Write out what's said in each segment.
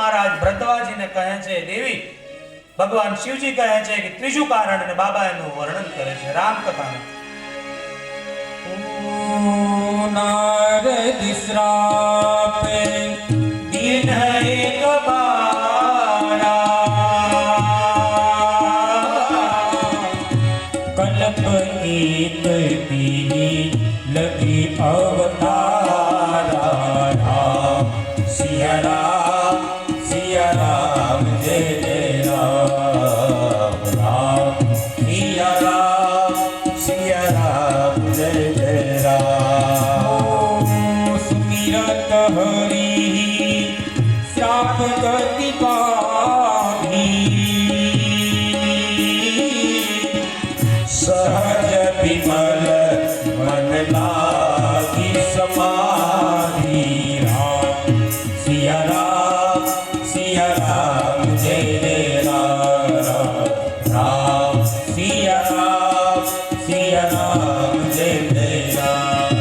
મહારાજ ભરદ્વાજીને કહે છે, દેવી ભગવાન શિવજી કહે છે કે ત્રીજું કારણ અને બાબા એનું વર્ણન કરે છે રામકથામાં. નારદ શ્રાપે દિન એક બારા કલ્પ એક તીની લગી અવતારા રામ સિયા રામ જય જય રામ રામ સિયા રામ જય જય રામ સુમિરત હરી શ્રાપ ગતિ સહજ વિમલ મન લાગી સમાધિ રામ સિયા રામ જય જય રામ રામ સિયા રામ જય જય રામ.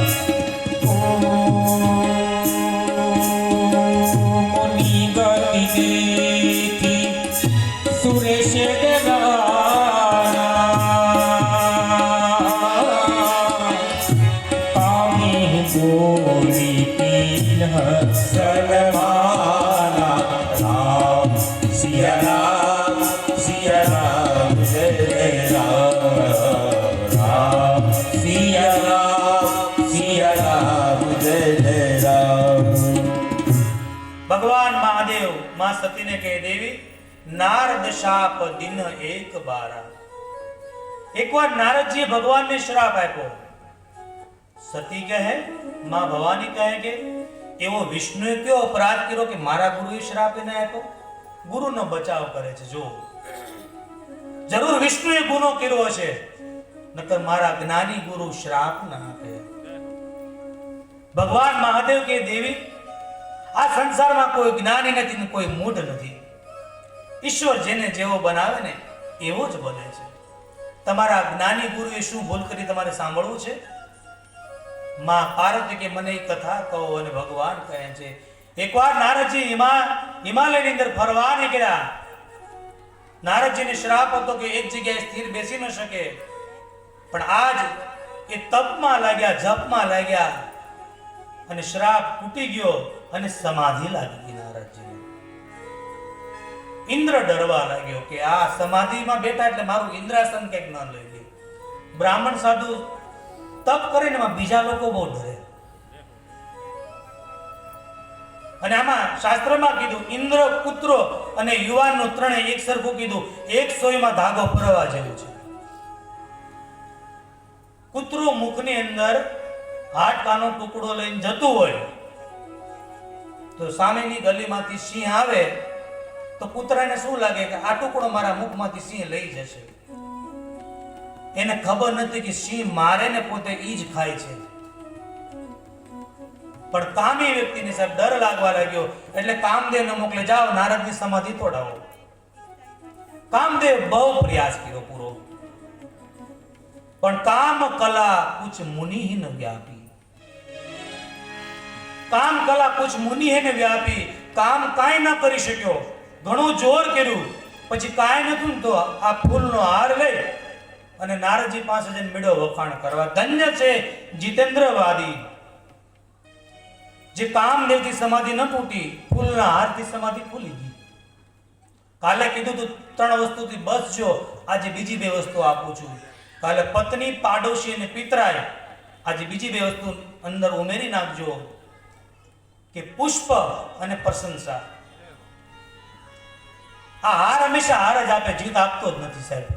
મુનિ ગતિ દેખી સુરેશ બોલી તીન સલમાના રામ સિયા રામ જય જય રામ રામ સિયા રામ જય જય રામ. ભગવાન મહાદેવ માં સતીને કહે, દેવી નારદ શાપ દિન એક બારા. એકવાર નારદજીએ ભગવાનને શ્રાપ આપ્યો. સતી કહે, માં ભવાની કહે કે એવો વિષ્ણુએ કયો અપરાધ કર્યો કે મારા ગુરુએ શ્રાપ એને આપ્યો? ગુરુનો બચાવ કરે છે. જો જરૂર વિષ્ણુએ ગુનો કર્યો હશે, નકર મારા જ્ઞાની ગુરુ શ્રાપ ના આપે. ભગવાન મહાદેવ કે, દેવી આ સંસારમાં કોઈ જ્ઞાની નથી ને કોઈ મૂઢ નથી. ઈશ્વર જેને જેવો બનાવે ને એવો જ બને છે. તમારા જ્ઞાની ગુરુએ શું ભૂલ કરી તમારે સાંભળવું છે? માં પાર્વતી કે મને એ કથા કહો. અને ભગવાન કહે છે, એકવાર નારદજી હિમાલયની અંદર ફરવા નીકળ્યા. નારદજીને શ્રાપ હતો કે એક જગ્યાએ સ્થિર બેસી ન શકે, પણ આજ એ તપમાં લાગ્યા, જપમાં લાગ્યા અને શ્રાપ તૂટી ગયો અને સમાધિ લાગી ગઈ નારદજીને. ઇન્દ્ર ડરવા લાગ્યો કે આ સમાધિમાં બેઠા એટલે મારું ઇન્દ્રાસન કંઈક ન લઈ લે. બ્રાહ્મણ સાધુ તપ કરીને બીજા લોકો બહુ ડરે. અને આમાં શાસ્ત્રમાં કીધું ઇન્દ્ર, પુત્રો અને યુવાનનું ત્રણે એક સરખું કીધું. એક સોયમાં ધાગો પરવા જેવું છે. કૂતરું મુખની અંદર હાડકાનો ટુકડો લઈને જતું હોય તો સામેની ગલીમાંથી સિંહ આવે તો કૂતરાને શું લાગે કે આ ટુકડો મારા મુખમાંથી સિંહ લઈ જશે. એને ખબર નથી કે સિંહ મારે ને પોતે ઈ જ ખાય છે. પણ કામી વ્યક્તિને સાહેબ ડર લાગવા લાગ્યો એટલે કામદેવને મોકલે, જાઓ નારદની સમાધિ તોડાવો. કામદેવ બહુ પ્રયાસ કર્યો પૂરો, પણ કામ કલા કુછ મુનિ ન વ્યાપી. કામ કલા કુછ મુનિ ન વ્યાપી. કામ કાંઈ ન કરી શક્યો. ઘણું જોર કર્યું પછી કાંઈ નતું તો આ ફૂલનો હાર લઈ અને નારદજી પાસે જઈને મેળો વખાણ કરવા. ધન્ય છે જીતેન્દ્રવાદી, જે કામદેવથી સમાધિ ન તૂટી, ફૂલના હારથી સમાધિ ખુલી ગઈ. કાલે કીધું તું 3 વસ્તુથી બચજો, આજે બીજી 2 વસ્તુ આપું છું. કાલે પત્ની, પાડોશી અને પિતરાય, આજે બીજી 2 વસ્તુ અંદર ઉમેરી નાખજો કે પુષ્પ અને પ્રશંસા. આ હાર હંમેશા હાર જ આપે, જીત આપતો જ નથી સાહેબ.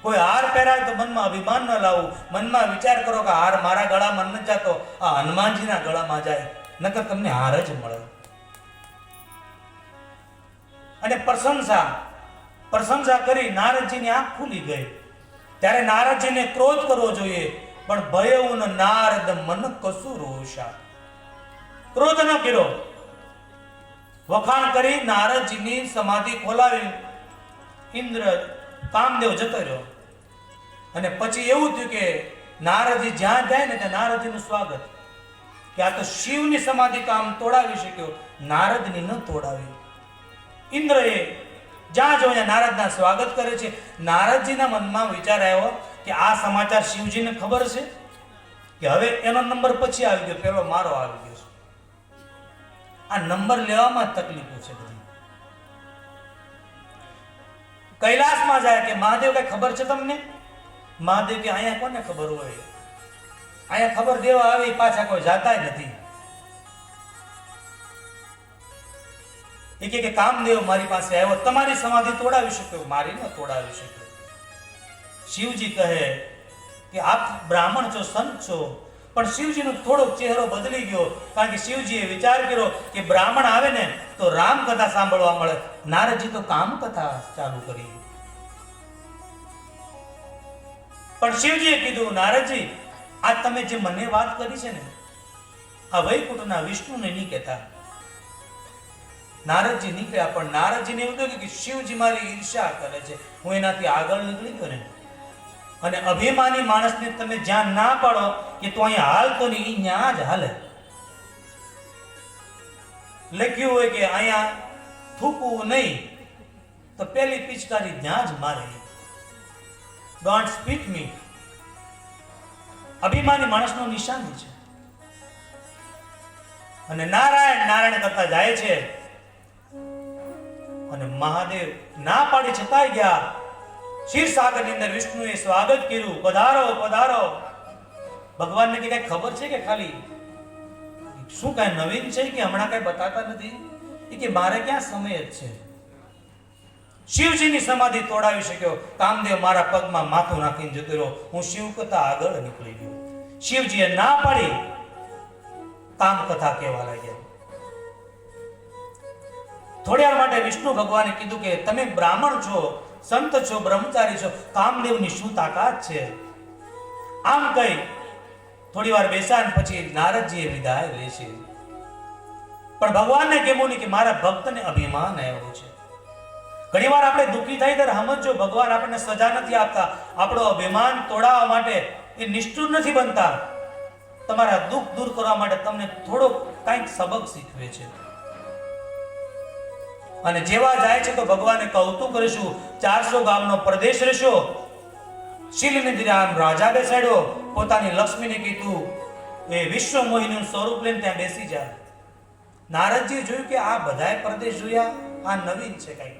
કોઈ હાર પહેરાય તો મનમાં અભિમાન ન લાવવું. મનમાં વિચાર કરો કે હાર મારા ગળામાં ન જતો, આ હનુમાનજીના ગળામાં જાય, નકર તમને હાર જ મળે. અને પ્રશંસા કરી નારદજીની આંખ ખુલી ગઈ. ત્યારે નારદજીને ક્રોધ કરવો જોઈએ, પણ ભયઉન નારદ મન કસુ રોષા. ક્રોધ ન કર્યો. વખાણ કરી નારદજીની સમાધિ ખોલાવી ઇન્દ્ર કામદેવ જતો રહ્યો. અને પછી એવું થયું કે નારદજી જ્યાં જાય ને ત્યાં નારદજીનું સ્વાગત, કે આ તો શિવની સમાધિ કામ તોડાવી શક્યો, નારદની ન તોડાવી. ઇન્દ્રએ જ્યાં જો નારદના સ્વાગત કરે છે, નારદજીના મનમાં વિચાર આવ્યો કે આ સમાચાર શિવજીને ખબર છે કે હવે એનો નંબર પછી આવી ગયો, પેલો મારો આવી ગયો છે. આ નંબર લેવામાં તકલીફો છે બધી. કૈલાસમાં જાય કે મહાદેવ કઈ ખબર છે તમને? મહાદેવ કે અહીંયા કોને ખબર હોય, અહીંયા ખબર દેવા આવે પાછા કોઈ જાતા નથી. કે કામદેવ મારી પાસે આવ્યો, તમારી સમાધિ તોડાવી શક્યો, મારી ન તોડાવી શક્યો. શિવજી કહે કે આપ બ્રાહ્મણ છો, સંત છો, પણ શિવજીનો થોડોક ચહેરો બદલી ગયો, કારણ કે શિવજીએ વિચાર કર્યો કે બ્રાહ્મણ આવે ને તો રામ કથા સાંભળવા મળે. નારદજી તો કામ કથા ચાલુ કરી. પણ શિવજીએ કીધું, નારદજી આ તમે જે મને વાત કરી છે ને, આ વૈકુંઠના વિષ્ણુને નહીં કહેતા. નારદજી નીકળ્યા, પણ નારદજીને એવું થયું કે શિવજી મારી ઈર્ષ્યા કરે છે, હું એનાથી આગળ નીકળી ગયો ને. અને અભિમાની માણસને તમે જ્યાં ના પાડો કે તું અહીંયા હાલતો નહીં, ત્યાં જ હાલે. લખ્યું હોય કે અહીંયા થૂકવું નહીં તો પેલી પિચકારી ત્યાં જ મારે. ડોન્ટ સ્પીક મી. અભિમાની માણસનો નિશાની છે. અને નારાયણ નારાયણ કરતા જાય છે, અને મહાદેવ ના પાડી છતાંય ગયા. ક્ષીરસાગરની અંદર વિષ્ણુએ સ્વાગત કર્યું, પધારો પધારો. ભગવાનને કઈ ખબર છે કે ખાલી શું કઈ નવીન છે કે હમણાં કઈ બતાતા નથી? કે મારે ક્યાં સમય જ છે. શિવજીની સમાધિ તોડાવી શક્યો. કામદેવ મારા પગમાં માથું નાખીને જતો રહ્યો, હું શિવ કથા આગળ નીકળી ગયો. શિવજીએ ના પાડી, કામ કથા કહેવા લાગ્યા. થોડી વાર માટે વિષ્ણુ ભગવાને કીધું કે તમે બ્રાહ્મણ છો, સંત છો, બ્રહ્મચારી છો, કામદેવની શું તાકાત છે? આમ કહી થોડી વાર બેસાન પછી નારદજીએ વિદાય લે છે. પણ ભગવાનને કહેવું નહીં કે મારા ભક્તને અભિમાન આવ્યો છે. ઘણી વાર આપણે દુઃખી થઈ ત્યારે સમજો, ભગવાન આપણને સજા નથી આપતા, આપણો અભિમાન તોડાવવા માટે એ નિષ્ઠુર નથી બનતા. તમારા દુઃખ દૂર કરવા માટે તમને થોડો કંઈક સબક શીખવે છે. અને જેવા જાય છે તો ભગવાને કૌતુક કરીશું, 400 ગામનો પ્રદેશ રહેશો. શીલનિધિ આમ રાજા બેસાડ્યો, પોતાની લક્ષ્મીને કીધું એ વિશ્વ મોહિનીનું સ્વરૂપ લઈને ત્યાં બેસી જાય. નારદજીએ જોયું કે આ બધાય પ્રદેશ જોયા, આ નવીન છે કઈ.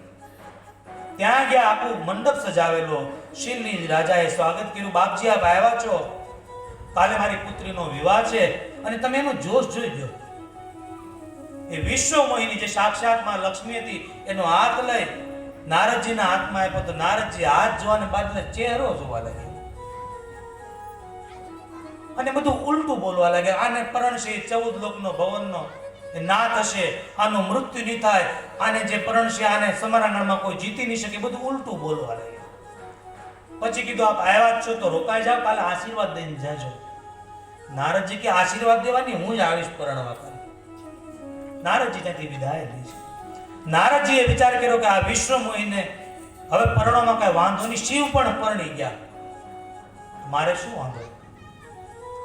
ત્યાં ગયા, આખું મંડપ સજાવેલો. શીલનિધિ રાજાએ સ્વાગત કર્યું, બાપજી આપ આવ્યા છો, કાલે મારી પુત્રીનો વિવાહ છે અને તમે એનો જોશ જોઈ લો. એ વિશ્વ મોહિની જે સાક્ષાત માં લક્ષ્મી હતી, એનો હાથ લઈ નારદજીના હાથમાં આપ્યો તો નારદજી હાથ જોવાને બદલે ચહેરો જોવા લાગ્યા અને બધું ઉલટું બોલવા લાગ્યા. આને પરણશે 14 લોકનો ભવનનો નાથ હશે, આનું મૃત્યુ નહીં થાય, આને જે પરણશે આને સમરાંગણમાં કોઈ જીતી નહીં શકે, બધું ઉલટું બોલવા લાગ્યા. પછી કીધું આપ આવ્યા છો તો રોકાઈ જાવ, કાલે આશીર્વાદ દઈને જાજો. નારદજી કે આશીર્વાદ દેવાની હું જ આવીશ પરણવા. નારદજી ત્યાંથી વિદાય લે છે. નારદજીએ વિચાર કર્યો કે આ વિશ્વ મોહિને હવે પરણવામાં કઈ વાંધો નહીં, શિવ પણ પરણી ગયા, મારે શું વાંધો.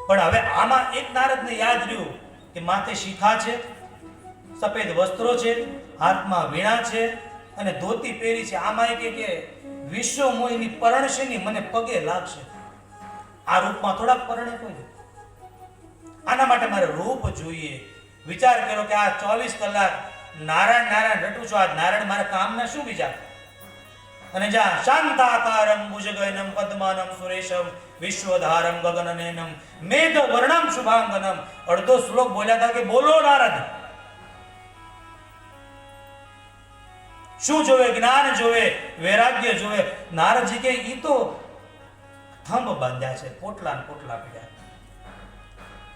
પણ હવે આમાં એક નારદને યાદ રહ્યું કે માથે શિખા છે, સફેદ વસ્ત્રો છે, હાથમાં વીણા છે અને ધોતી પહેરી છે. આમાં એક કે વિશ્વ મોહિની પરણશે નહીં, મને પગે લાગશે. આ રૂપમાં થોડાક પરણે કોઈ, આના માટે મારે રૂપ જોઈએ. વિચાર કર્યો કે આ 24 કલાક નારાયણ નારાયણ રટું છું, આ નારાયણ મારા કામના શું બીજા? અને જ્યાં શાંતાકારમ ભુજગયનમ પદ્માનમ સુરેશમ વિશ્વધારમ ગગનનયનમ મેઘ વર્ણમ શુભાંગનમ. અડધો શ્લોક બોલ્યા હતા કે બોલો નારદ. શું જોવે? જ્ઞાન જોવે, વૈરાગ્ય જોવે. નારદજી કે ઈ તો થંભ બાંધ્યા છે, પોટલા ને પોટલા પીડ્યા.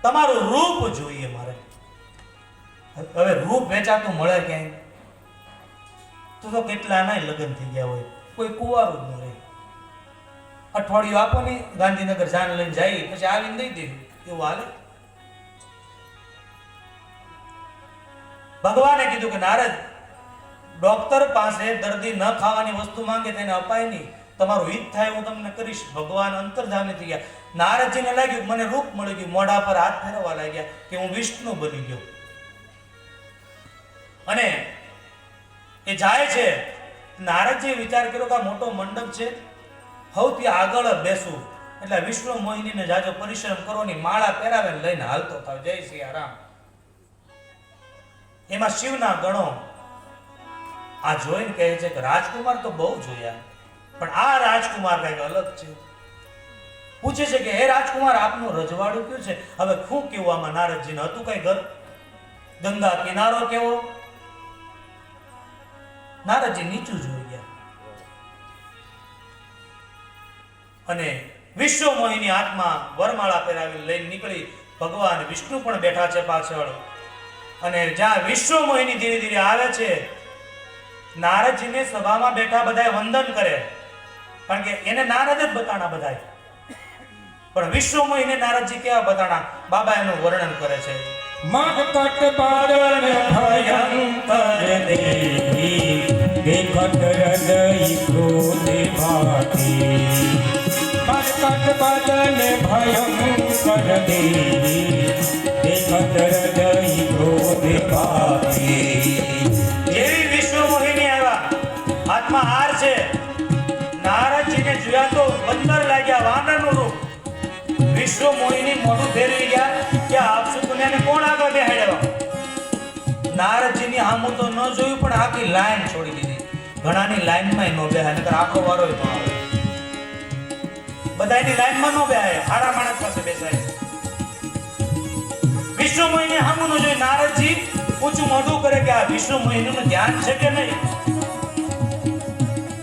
તમારું રૂપ જોઈએ મારે. હવે રૂપ વેચાતું મળે ક્યાંય? તો કેટલા ના લગ્ન થઈ ગયા હોય, કોઈ કુંવારું જ ન રહે. અઠવાડિયું આપો ને, ગાંધીનગર જાન લઈને જાય, પછી આવીને દઈ દેવું, એવું હાલે? ભગવાને કીધું કે નારદ, ડોક્ટર પાસે દર્દી ન ખાવાની વસ્તુ માંગે તેને અપાય નહીં, તમારું હિત થાય હું તમને કરીશ. ભગવાન અંતર્ધામી થઈ ગયા. નારદજીને લાગ્યું મને રૂપ મળી ગયું, મોઢા પર હાથ ફેરવવા લાગ્યા કે હું વિષ્ણુ બની ગયો. અને એ જાય છે. નારદજીએ વિચાર કર્યો કે આ મોટો મંડપ છે, સૌથી આગળ જ બેસું એટલે વિષ્ણુ મોહિનીને જાજો પરિશ્રમ કરવાની માળા પહેરાવે લઈને હાલતો થાવ. જય સિયારામ. એમાં શિવના ગણો આ જોઈને કહે છે કે રાજકુમાર તો બહુ જોયા, પણ આ રાજકુમાર કંઈક અલગ છે. પૂછે છે કે હે રાજકુમાર, આપનું રજવાડું કયું છે? હવે શું કેવું આમાં? નારદજીને હતું કઈ ઘર? ગંગા કિનારો કેવો? નારદજી નીચું જોઈ ગયા અને વિશ્વ મોહિની હાથમાં વરમાળા પહેરાવી લઈને નીકળી. ભગવાન વિષ્ણુ પણ બેઠા છે પાછળ. અને જ્યાં વિશ્વ મોહિની ધીરે ધીરે આવે છે, નારદજીને સભામાં બેઠા બધાએ વંદન કરે, કારણ કે એને નારદ જ બતાણા બધાય. પણ વિશ્વ મોહિને નારદજી કેવા બતાણા, બાબા એનું વર્ણન કરે છે. મગકટ બાદલ ભયંકર દેવી, દેખત હૃદય ક્રોધે ભાતી. મગકટ બાદલ ભયંકર દેવી, દેખત હૃદય ક્રોધે ભાતી. જેવી વિશ્વ મોહિની આવ્યા, હાથમાં હાર છે, નારદજીને જોયા તો બંદર લાગ્યા, વાનરનું રૂપ. વિશ્વ મોહિની મોઢું ફેરવી ગયા કે આપશું દુનિયાને કોણ આગળ બેહાડ્યો? નારદજીની હામું તો ન જોયું, પણ આખી લાઈન છોડી દીધી. ઘણાની લાઈનમાં ન બેહાય, નકર આખો વારો ન આવે. બધાની લાઈનમાં ન બેહાય, હારા માણસ પાસે બેસાય. વિશ્વ મોહિની હામું ન જોઈ નારદજી ઊંચું મોઢું કરે કે આ વિશ્વ મોહિનીનું ધ્યાન છે કે નહીં?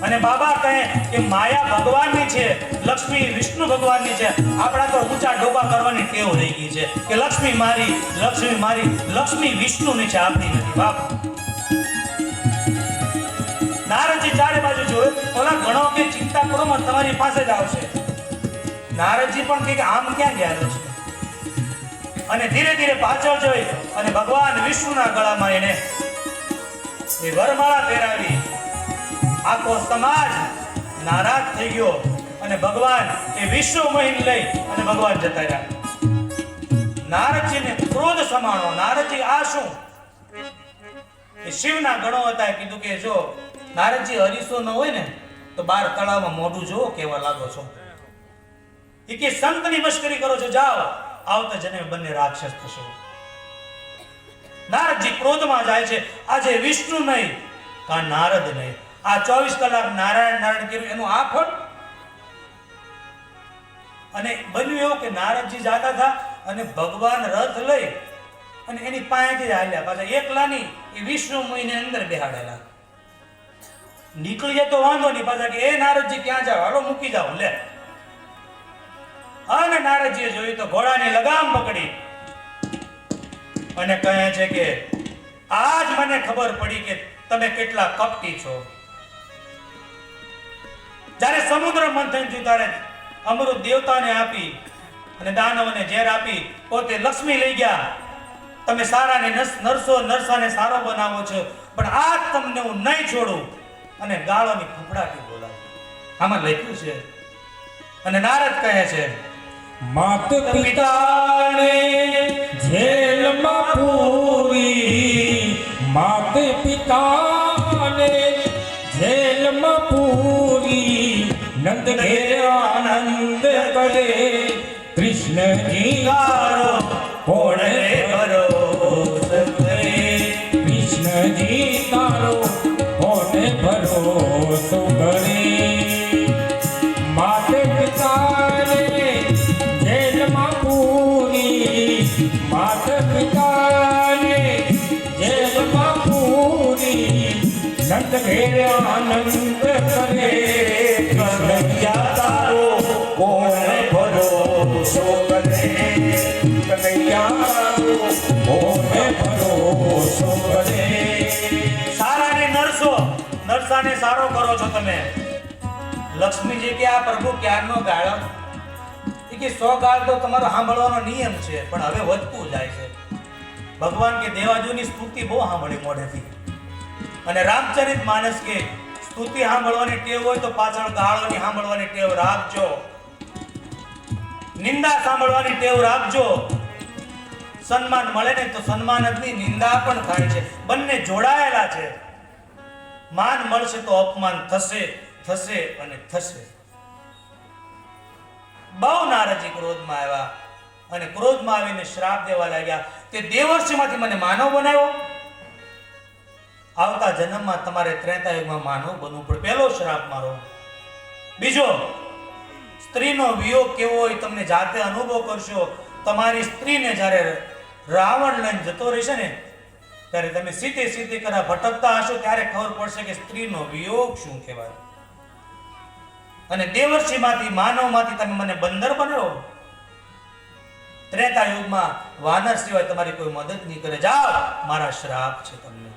અને બાબા કહે કે માયા ભગવાનની છે, લક્ષ્મી વિષ્ણુ ભગવાનની છે. આપણા તો ઊંચા ડોબા કરવાની ટેવ રહી ગઈ છે કે લક્ષ્મી મારી, લક્ષ્મી મારી. લક્ષ્મી વિષ્ણુની છે, આપણી નથી. બાપ નારદજી ચારે બાજુ જોયે, ઓલા ગણો કે ચિંતા કરો મત, તમારી પાસે જ આવશે. નારદજી પણ કે આમ ક્યાં ગયા છે? અને ધીરે ધીરે પાછળ જોઈ અને ભગવાન વિષ્ણુના ગળામાં એને એ વરમાળા પહેરાવી. આખો સમાજ નારાજ થઈ ગયો અને ભગવાન એ વિશ્વ મોહિન લઈ અને ભગવાન જતા રહ્યા. નારદજીને ક્રોધ સમાણો. નારદજી આ શું? એ શિવના ગણો હતા. કીધું કે જો નારદજી હરીસો ન હોય ને તો બાર તળાવમાં મોઢું જુઓ કેવા લાગો છો. એ કે સંતની મશ્કરી કરો છો, જાઓ, આવતા જન્મે બંને રાક્ષસ થશો. નારદજી ક્રોધમાં જાય છે. આજે વિષ્ણુ નહીં કા નારદ નહીં, આ 24 કલાક નારાયણ નારાયણ કર્યું એનું આ ફળ. અને બન્યું એવું કે નારદજી જાતા હતા અને ભગવાન રથ લઈ અને એની પાસેથી હાલ્યા પાછા. એકલાની એ વિષ્ણુ મોહિની અંદર બેહાડેલા. નીકળી જાય તો વાંધો નહીં, પાછા કે એ નારદજી ક્યાં જાવ, હાલો મૂકી જાવ લે. અને નારદજીએ જોયું તો ઘોડાની લગામ પકડી અને કહે છે કે આજ મને ખબર પડી કે તમે કેટલા કપટી છો. જ્યારે સમુદ્ર મંથન થયું ત્યારે અમૃત દેવતાને આપી અને દાનવોને ઝેર આપી, પોતે લક્ષ્મી લઈ ગયા. તમે સારાને નરસો, નરસાને સારો બનાવો છો, પણ આજ તમને હું નહીં છોડું. અને ગાળોની ફફડાટી બોલાવી. આમાં લખ્યું છે. અને નારદ કહે છે માત પિતાને જેલમાં પૂરી, માત પિતાને જેલમાં પૂરી. નંદ ઘેર આનંદ કરે, કૃષ્ણજી ગારો કોણે ભરોસ કરે. કૃષ્ણજી તારો કોને ભરોસો કરે. માતે પિતાને જેલમાં પૂરી, માત પિતાને જેલમાં પૂરી. નંદ ઘેર આનંદ કરે, કનૈયા તારો કોણે ભરોસો કરે. કનૈયા તારો કોને ભરોસો કરે. સારાને નરસો, નરસાને સારો કરો છો તમે. લક્ષ્મીજી કે આ પ્રભુ ક્યારનો ગાળો? એ કે 100 ગાળ તો તમારો સાંભળવાનો નિયમ છે, પણ હવે વધતું જાય છે. ભગવાન કે દેવાજુની સ્તુતિ બહુ સાંભળી મોઢેથી. અને રામચરિત માનસ કે સ્તુતિ સાંભળવાની ટેવ હોય તો પાછળ ગાળોની સાંભળવાની ટેવ રાખજો, નિંદા સાંભળવાની ટેવ રાખજો. સન્માન મળે ને તો સન્માનની નિંદા પણ થાય છે. બંને જોડાયેલા છે. માન મળશે તો અપમાન થશે થશે અને થશે. બહુ નારાજી ક્રોધમાં આવ્યા અને ક્રોધમાં આવીને શ્રાપ દેવા લાગ્યા કે દેવર્ષિમાંથી મને માનવ બનાવ્યો. આવતા જન્મમાં તમારે ત્રેતાયુગમાં માનવ બનવું પડે. પહેલો શ્રાપ મારો. બીજો, સ્ત્રીનો વિયોગ કેવો હોય તમને જાતે અનુભવ કરશો. તમારી સ્ત્રીને જ્યારે રાવણ લઈને જતો રહેશે ને ત્યારે તમે સીતે સીતે કરા ભટકતા હશો ત્યારે ખબર પડશે કે સ્ત્રીનો વિયોગ શું કહેવાય. અને દેવર્ષિમાંથી માનવમાંથી તમે મને બંદર બનાવો. ત્રેતા યુગમાં વાનર સિવાય તમારી કોઈ મદદ નહીં કરે. જાઓ, મારા શ્રાપ છે તમને.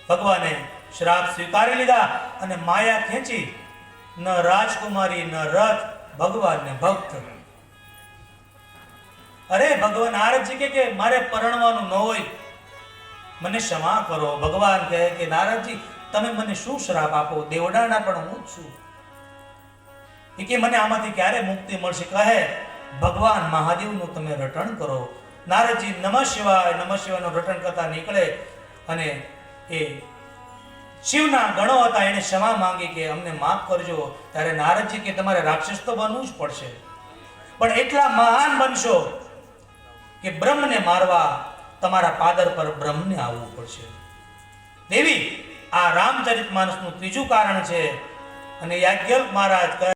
ભગવાને શ્રાપ સ્વીકારી લીધા અને માયા ખેંચી. ન રાજકુમારી ન રથ, ભગવાન ને ભક્ત. અરે ભગવાન નારદજી કે મારે પરણવાનું ન હોય, મને ક્ષમા કરો. ભગવાન કહે કે નારદજી તમે મને શું શ્રાપ આપો, દેવડાના પણ હું જ છું. એ કે મને આમાંથી ક્યારે મુક્તિ મળશે. કહે ભગવાન મહાદેવનું તમે રટણ કરો. નારદજી નમઃ શિવાયનું રટણ કરતા નીકળે અને એ શિવના ગણો હતા એને ક્ષમા માંગી કે અમને માફ કરજો. ત્યારે નારદજી કે તમારે રાક્ષસ તો બનવું જ પડશે, પણ એટલા મહાન બનશો કે બ્રહ્મને મારવા તમારા પાદર પર બ્રહ્મને આવવું પડશે. દેવી, આ રામચરિતમાનસનું ત્રીજું કારણ છે. અને યાજ્ઞવલ્ક મહારાજ કહે